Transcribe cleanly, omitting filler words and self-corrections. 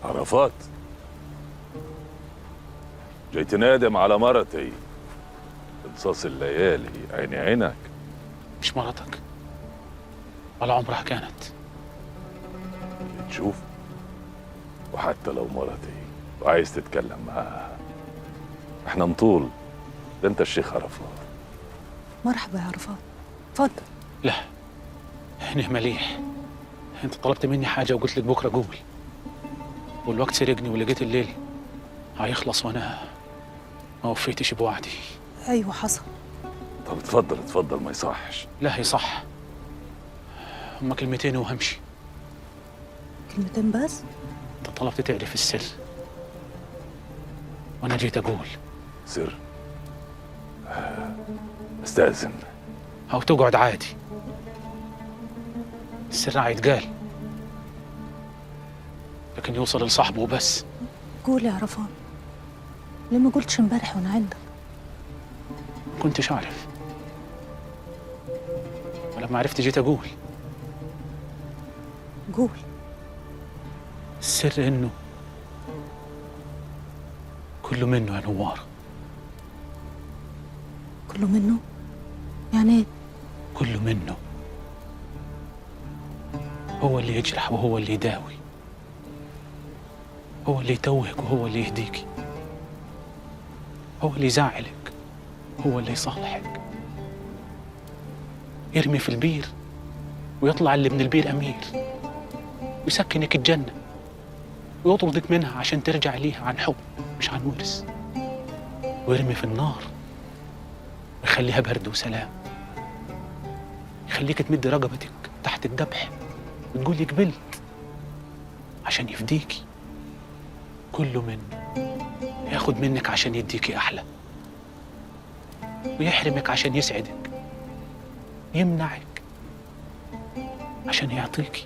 عرفات، جاي تنادم على مرتي قصص الليالي، عيني عينك. مش مراتك ولا عمرها كانت. تشوف، وحتى لو مرتي وعايز تتكلم معاها احنا نطول، ده انت الشيخ عرفات. مرحبا يا عرفات، اتفضل. لا، هنا مليح. انت طلبت مني حاجه وقلت لك بكره قومي، والوقت سرقني ولقيت الليل هيخلص وانا ما وفيتش بوعدي. ايوه حصل. طب اتفضل اتفضل، ما يصحش. لا هي صح، هما كلمتين وهمشي. كلمتين بس؟ انت طلبت تعرف السر وانا جيت اقول. سر؟ استأذن. او تقعد عادي، السر هيتقال لكن يوصل لصاحبه وبس. قول يا عرفات، ليه ما قلتش امبارح وانا عندك؟ ما كنتش عارف، ولما عرفت جيت اقول. قول. السر انه كله منه يا نوار. كله منه؟ يعني ايه؟ كله منه، هو اللي يجرح وهو اللي يداوي، هو اللي يتوهك وهو اللي يهديكي، هو اللي يزعلك هو اللي يصالحك. يرمي في البير ويطلع اللي من البير أمير، ويسكنك الجنة ويطردك منها عشان ترجع ليها عن حب مش عن ورث. ويرمي في النار ويخليها برد وسلام، يخليك تمد رقبتك تحت الذبح وتقولي قبلت عشان يفديكي. كله منه، ياخد منك عشان يديكي أحلى، ويحرمك عشان يسعدك، يمنعك عشان يعطيكي.